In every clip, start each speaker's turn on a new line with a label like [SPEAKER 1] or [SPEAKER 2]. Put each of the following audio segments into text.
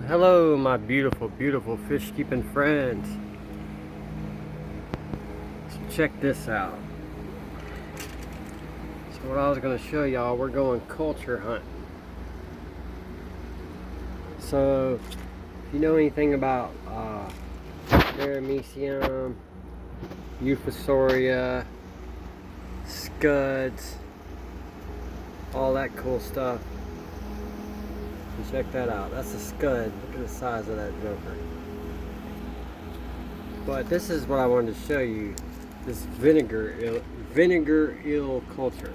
[SPEAKER 1] Hello, my beautiful, beautiful fish keeping friends. So check this out. So what I was going to show y'all, we're going culture hunting. So if you know anything about paramecium, euphosoria, scuds, all that cool stuff, you check that out. That's a scud. Look at the size of that joker. But this is what I wanted to show you. This vinegar eel culture.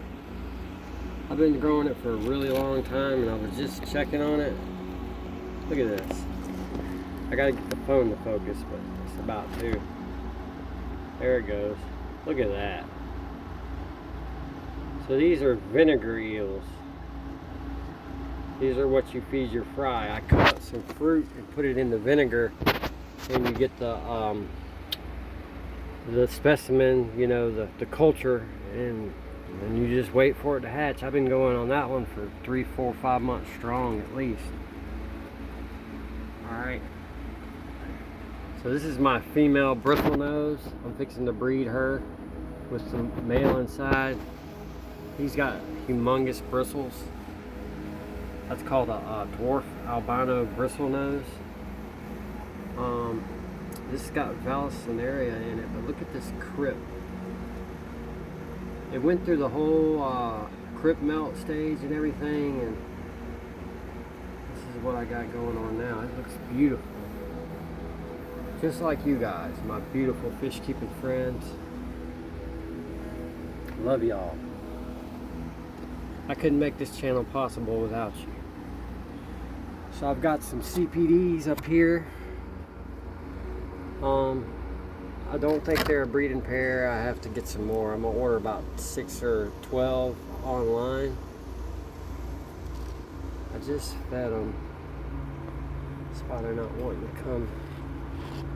[SPEAKER 1] I've been growing it for a really long time, and I was just checking on it. Look at this. I gotta get the phone to focus, but it's about to. There it goes. Look at that. So these are vinegar eels. These are what you feed your fry. I cut up some fruit and put it in the vinegar, and you get the specimen, you know, the culture, and you just wait for it to hatch. I've been going on that one for 3, 4, 5 months strong at least. Alright. So this is my female bristlenose. I'm fixing to breed her with some male inside. He's got humongous bristles. That's called a dwarf albino bristlenose. This has got Vallisneria in it, but look at this crypt. It went through the whole crypt melt stage and everything, and this is what I got going on now. It looks beautiful. Just like you guys, my beautiful fish keeping friends. Love y'all. I couldn't make this channel possible without you. So I've got some CPDs up here. I don't think they're a breeding pair. I have to get some more. I'm gonna order about 6 or 12 online. I just fed them. That's why they're not wanting to come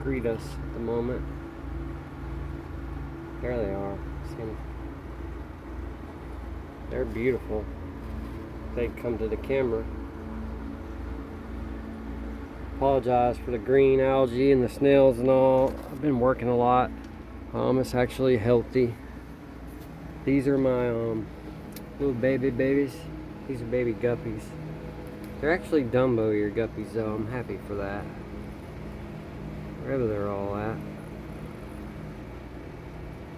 [SPEAKER 1] greet us at the moment. There they are. See them? They're beautiful. They come to the camera. Apologize for the green algae and the snails and all. I've been working a lot. It's actually healthy. These are my little babies. These are baby guppies. They're actually Dumbo ear guppies though. I'm happy for that. Wherever they're all at.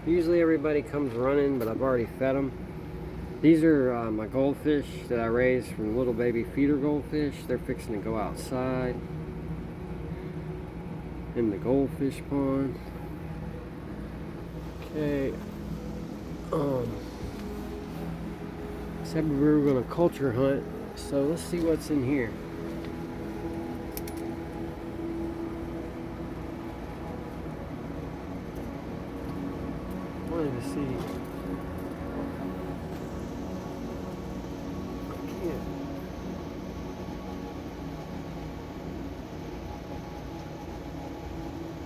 [SPEAKER 1] Usually everybody comes running, but I've already fed them. These are my goldfish that I raised from little baby feeder goldfish. They're fixing to go outside in the goldfish pond. Okay. Said we were gonna culture hunt, so let's see what's in here. Wanted to see.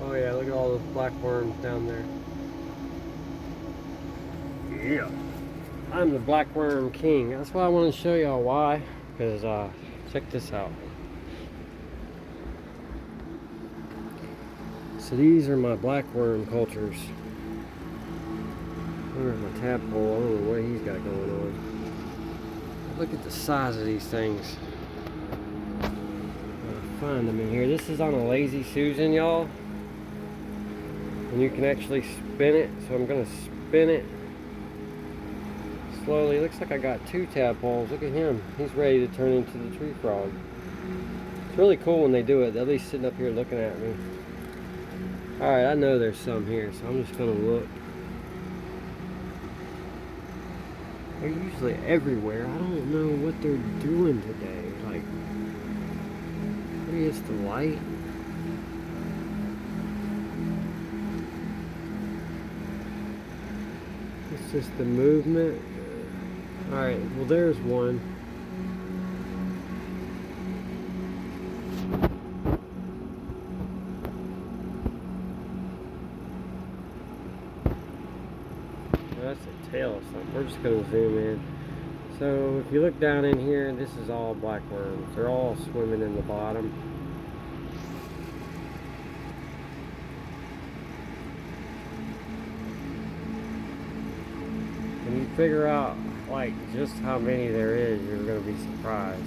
[SPEAKER 1] Oh yeah, look at all those black worms down there. Yeah. I'm the black worm king. That's why I want to show y'all why. Because check this out. So these are my black worm cultures. Where's my tadpole? I don't know what he's got going on. Look at the size of these things. I'll find them in here. This is on a Lazy Susan, y'all. And you can actually spin it, so I'm going to spin it slowly. Looks like I got 2 tadpoles. Look at him. He's ready to turn into the tree frog. It's really cool when they do it. They're at least sitting up here looking at me. Alright, I know there's some here, so I'm just going to look. They're usually everywhere. I don't know what they're doing today. Like, maybe it's the light. It's just the movement. Alright, well there's one. That's a tail or something. We're just going to zoom in. So if you look down in here, this is all black worms. They're all swimming in the bottom. when you figure out like just how many there is, you're gonna be surprised.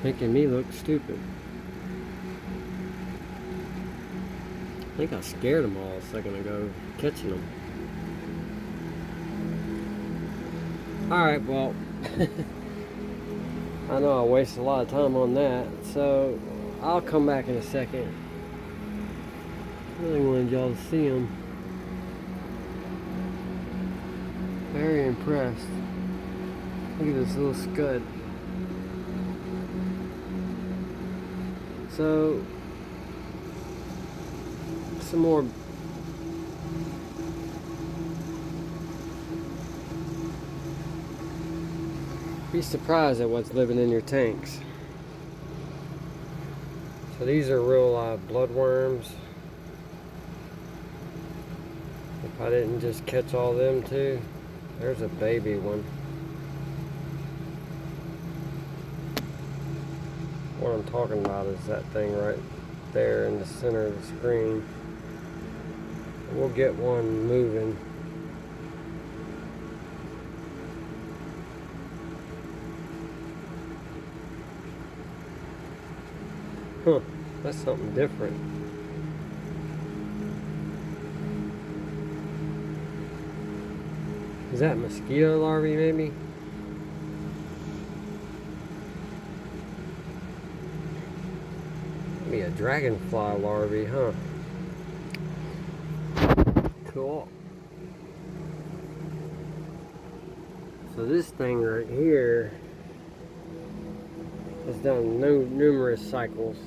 [SPEAKER 1] Making me look stupid. I think I scared them all a second ago, catching them. Alright, well, I know I wasted a lot of time on that, so I'll come back in a second. Really wanted y'all to see them. Very impressed. Look at this little scud. So, some more. Be surprised at what's living in your tanks. So these are real bloodworms. If I didn't just catch all them too. There's a baby one. What I'm talking about is that thing right there in the center of the screen. We'll get one moving. Huh, that's something different. Is that mosquito larvae maybe? Be a dragonfly larvae, huh? Cool. So this thing right here has done numerous cycles.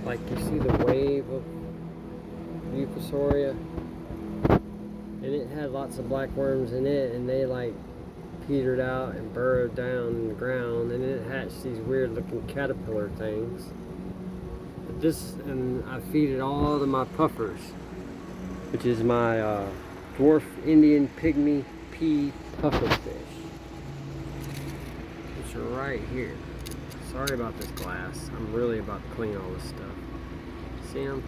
[SPEAKER 1] Like you see the wave of Euphorbia, and it had lots of black worms in it, and they like petered out and burrowed down in the ground, and it hatched these weird looking caterpillar things. But this, and I feed it all to my puffers, which is my dwarf Indian pygmy pea pufferfish, which are right here. Sorry about this glass. I'm really about to clean all this stuff. See them?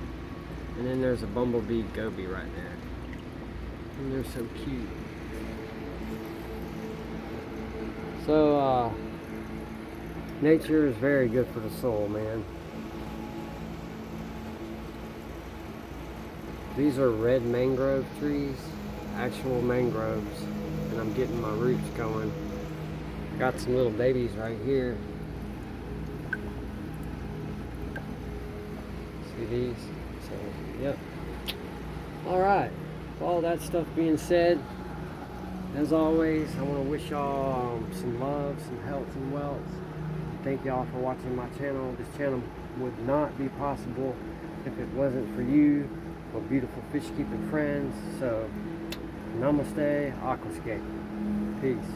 [SPEAKER 1] And then there's a bumblebee goby right there. And they're so cute. So, nature is very good for the soul, man. These are red mangrove trees, actual mangroves, and I'm getting my roots going. Got some little babies right here. See these? So, yep. Alright, with all that stuff being said, as always, I want to wish y'all some love, some health and wealth. Thank y'all for watching my channel. This channel would not be possible if it wasn't for you, my beautiful fish keeping friends. So, namaste, aquascape. Peace.